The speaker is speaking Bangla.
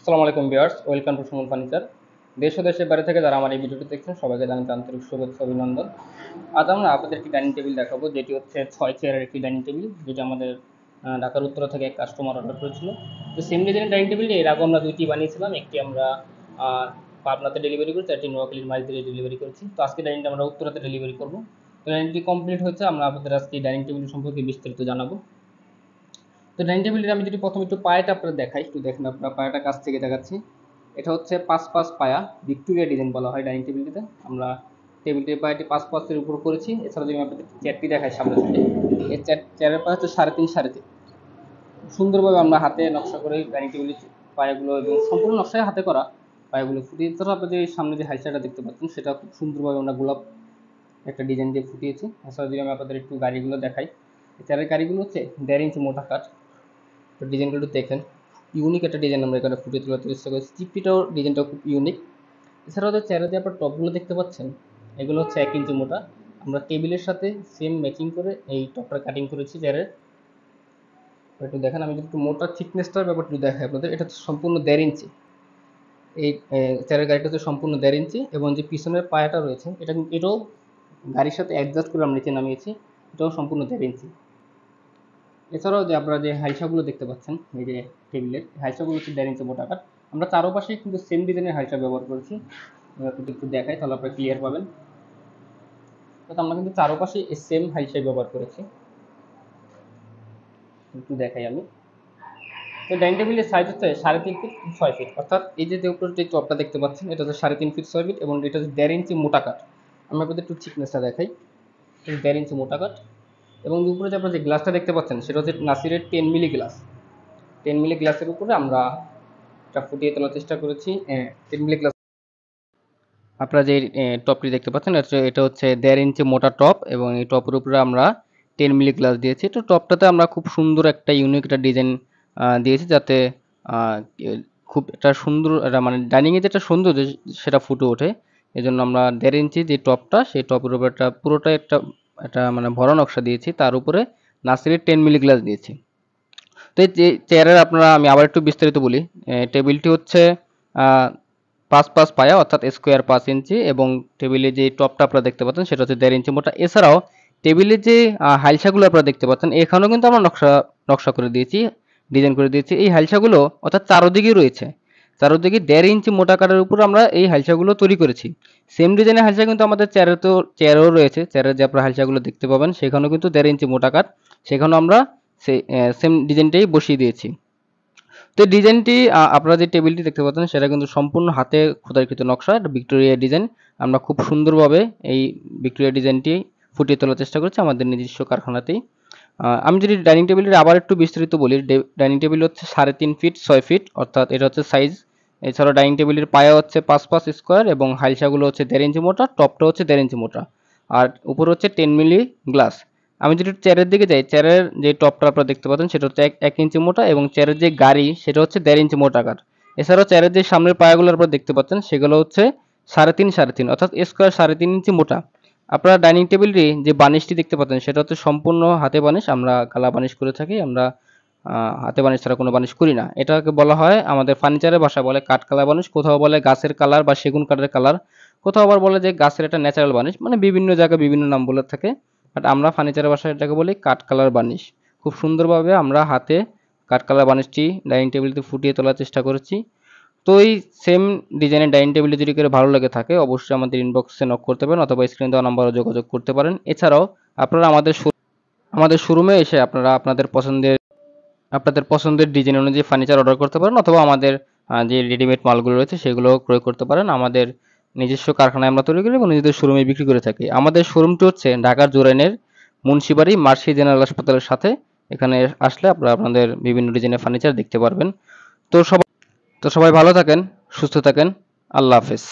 আসসালামু আলাইকুম viewers, welcome to Suman furniture. দেশ ও দেশের বাইরে থেকে যারা আমার এই ভিডিওটি দেখছেন সবাইকে জানাচ্ছি আন্তরিক শুভেচ্ছা অভিনন্দন। আজ আমরা আপনাদের একটি ডাইনিং টেবিল দেখাবো, যেটি হচ্ছে 6 চেয়ারের একটি ডাইনিং টেবিল, যেটা আমাদের ঢাকার উত্তরা থেকে এক কাস্টমার অর্ডার করেছিল। তো সেম ডিজাইনের ডাইনিং টেবিলটি এর আগে আমরা দুইটি বানিয়েছিলাম, একটি আমরা পাবনাতে ডেলিভারি করেছি, একটি নোয়াখালীর মাঝদিকে ডেলিভারি করেছি। তো আজকে ডাইনিংটা আমরা উত্তরাতে ডেলিভারি করবো। তো ডাইনিংটি কমপ্লিট হয়েছে, আমরা আপনাদের আজকে ডাইনিং টেবিল সম্পর্কে বিস্তারিত জানাবো। তো ডাইনিং টেবিলের আমি যদি প্রথমে একটু পায়াটা আপনারা দেখাই, একটু দেখেন আপনারা, পায়াটা কাছ থেকে দেখাচ্ছি। এটা হচ্ছে 5 পায়া, ভিক্টোরিয়া ডিজাইন বলা হয় ডাইনিং টেবিলটিতে। আমরা টেবিলটির পায়াটি 5 উপর করেছি। এছাড়া যদি আমি আপনাদের চেয়ারটি দেখাই সামনে থেকে, এই চেয়ারের পায়া হচ্ছে 3.5 সুন্দরভাবে আমরা হাতে নকশা করে ডাইনিং টেবিলের পায়াগুলো এবং সম্পূর্ণ নকশায় হাতে করা পায়াগুলো ফুটিয়ে। এছাড়া আপনাদের সামনে যে হাইসাটা দেখতে পাচ্ছেন সেটা খুব সুন্দরভাবে আমরা গোলাপ একটা ডিজাইন দিয়ে ফুটিয়েছি। এছাড়া যদি আমি আপনাদের একটু গাড়িগুলো দেখাই, চেয়ারের গাড়িগুলো হচ্ছে 1.5 ইঞ্চি মোটা কাঠ। তো ডিজাইনগুলো দেখেন, ইউনিক একটা ডিজাইন আমরা এখানে ফুটিয়ে তোলার চেষ্টা করেছি। চিপটিটাও ডিজাইনটাও খুব ইউনিক। এছাড়াও যে চেয়ারে যে আপনার টপগুলো দেখতে পাচ্ছেন, এগুলো হচ্ছে 1 ইঞ্চি মোটা। আমরা টেবিলের সাথে সেম ম্যাচিং করে এই টপটা কাটিং করেছি চেয়ারের। একটু দেখেন, আমি যদি একটু মোটা থিকনেসটার ব্যাপারটা একটু দেখাই আপনাদের, এটা হচ্ছে সম্পূর্ণ 1.5 ইঞ্চি। এই চেয়ারের গাড়িটা হচ্ছে সম্পূর্ণ 1.5 ইঞ্চি, এবং যে পিছনের পায়াটা রয়েছে এটাও গাড়ির সাথে অ্যাডজাস্ট করে আমরা নিচে নামিয়েছি, এটাও সম্পূর্ণ 1.5 ইঞ্চি। এছাড়াও যে আপনারা যে হাইসাগুলো দেখতে পাচ্ছেন এই যে টেবিলের, হাইসাগুলো হচ্ছে 1.5 ইঞ্চি মোটা কাঠ। আমরা চারপাশে কিন্তু সেম ডিজাইনের হাইসা ব্যবহার করেছি। একটু দেখাই তাহলে আপনারা ক্লিয়ার পাবেন। আমরা কিন্তু চারপাশে সেম হাইসাই ব্যবহার করেছি। একটু দেখাই আমি। তো ডাইনিং টেবিলের সাইজ হচ্ছে 3.5 ফিট 6 ফিট, অর্থাৎ এই যে উপরে যে টপটা দেখতে পাচ্ছেন এটা হচ্ছে 3.5 ফিট 6 ফিট, এবং এটা হচ্ছে 1.5 ইঞ্চি মোটা কাঠ। আমি আপনাদের একটু থিকনেসটা দেখাই, 1.5 ইঞ্চি মোটা কাঠ। এবং উপরে যে আপনারা যে গ্লাসটা দেখতে পাচ্ছেন সেটা হচ্ছে নাসিরের 10 মিলি গ্লাস। 10 মিলি গ্লাসের উপরে আমরা এটা ফুটিয়ে তোলার চেষ্টা করেছি। 10 মিলি গ্লাস আপনারা যে টপটি দেখতে পাচ্ছেন এটা হচ্ছে 1.5 ইঞ্চি মোটা টপ, এবং এই টপের উপরে আমরা 10 মিলি গ্লাস দিয়েছি। তো টপটাতে আমরা খুব সুন্দর একটা ইউনিক একটা ডিজাইন দিয়েছি, যাতে খুব একটা সুন্দর মানে ডাইনিংয়ে যেটা সৌন্দর্য সেটা ফুটে ওঠে। এই জন্য আমরা 1.5 ইঞ্চি যে টপটা, সেই টপের উপরে পুরোটা একটা মানে ভরা নকশা দিয়েছি, তার উপরে নাসিরের 10 মিলি গ্লাস দিয়েছি। তো এই চেয়ারের আমি আবার একটু বিস্তারিত বলি। টেবিলটি হচ্ছে 5 পায়া, অর্থাৎ স্কোয়ার 5 ইঞ্চি, এবং টেবিলে যে টপটা আপনারা দেখতে পাচ্ছেন সেটা হচ্ছে 1.5 ইঞ্চি মোটা। এছাড়াও টেবিলের যে হাইলসাগুলো আপনারা দেখতে পাচ্ছেন, এখানেও কিন্তু আমরা নকশা করে দিয়েছি, ডিজাইন করে দিয়েছি। এই হাইলসাগুলো অর্থাৎ চারোদিকেই রয়েছে, চারোদিকে 1.5 ইঞ্চি মোটা কাঠের উপর আমরা এই হাইলসাগুলো তৈরি করেছি। সেম ডিজাইনের হাইলসা কিন্তু আমাদের চেয়ারেও রয়েছে। চেয়ারের যে আপনারা হাইলসাগুলো দেখতে পাবেন সেখানেও কিন্তু 1.5 ইঞ্চি মোটা কাঠ, সেখানেও আমরা সেই সেম ডিজাইনটাই বসিয়ে দিয়েছি। তো ডিজাইনটি আপনারা যে টেবিলটি দেখতে পাচ্ছেন সেটা কিন্তু সম্পূর্ণ হাতে খোদাইকৃত নকশা, এটা ভিক্টোরিয়া ডিজাইন। আমরা খুব সুন্দরভাবে এই ভিক্টোরিয়া ডিজাইনটি ফুটিয়ে তোলার চেষ্টা করছি আমাদের নিজস্ব কারখানাতেই। আমি যদি ডাইনিং টেবিলের আবার একটু বিস্তারিত বলি, ডাইনিং টেবিল হচ্ছে 3.5 ফিট 6 ফিট, অর্থাৎ এটা হচ্ছে সাইজ। এছাড়াও ডাইনিং টেবিলের পায়া হচ্ছে 5 স্কোয়ার, এবং হাইসাগুলো হচ্ছে 1.5 ইঞ্চি মোটা, টপটা হচ্ছে 1.5 ইঞ্চি মোটা, আর উপরে হচ্ছে 10 মিলি গ্লাস। আমি যদি চেয়ারের দিকে যাই, চেয়ারের যে টপটা আপনারা দেখতে পাচ্ছেন সেটা হচ্ছে 1 ইঞ্চি মোটা, এবং চেয়ারের যে গাড়ি সেটা হচ্ছে 1.5 ইঞ্চি মোটা কাঠ। এছাড়াও চেয়ারের যে সামনের পায়াগুলো আপনারা দেখতে পাচ্ছেন সেগুলো হচ্ছে 3.5 অর্থাৎ স্কোয়ার 3.5 ইঞ্চি মোটা। আপনারা ডাইনিং টেবিলটি যে বানিশটি দেখতে পাচ্ছেন সেটা হচ্ছে সম্পূর্ণ হাতে বানিশ। আমরা কালা বানিশ করে থাকি, আমরা হাতে বানিশ ছাড়া কোনো বানিশ করি না। এটাকে বলা হয় আমাদের ফার্নিচারের ভাষায় বলে কাঠ কালা বানিশ, কোথাও বলে গাছের কালার বা সেগুন কাঠের কালার, কোথাও আবার বলে যে গাছের একটা ন্যাচারাল বানিশ, মানে বিভিন্ন জায়গায় বিভিন্ন নাম বলে থাকে। বাট আমরা ফার্নিচারের ভাষায় এটাকে বলি কাঠ কালার বানিশ। খুব সুন্দরভাবে আমরা হাতে কাঠ কালার বানিশটি ডাইনিং টেবিলতে ফুটিয়ে তোলার চেষ্টা করেছি। তো এই সেম ডিজাইনের ডাইনিং টেবিলটি যদি করে ভালো লেগে থাকে অবশ্যই আমাদের ইনবক্সে নক করতে পারেন, অথবা স্ক্রিনে দেওয়া নাম্বারে যোগাযোগ করতে পারেন। এছাড়াও আপনারা আমাদের শোরুমে এসে আপনারা আপনাদের পছন্দের ডিজাইন অনুযায়ী ফার্নিচার অর্ডার করতে পারেন, অথবা আমাদের যে রেডিমেড মালগুলো রয়েছে সেগুলো ক্রয় করতে পারেন। আমাদের নিজস্ব কারখানায় আমরা তৈরি করি এবং নিজেদের শোরুমে বিক্রি করে থাকি। আমাদের শোরুমটি হচ্ছে ঢাকার জুরাইনের মুন্সিবাড়ি মার্শি জেনারেল হাসপাতালের সাথে। এখানে আসলে আপনারা আপনাদের বিভিন্ন ডিজাইনের ফার্নিচার দেখতে পারবেন। তো সবাই ভালো থাকেন, সুস্থ থাকেন। আল্লাহ হাফেজ।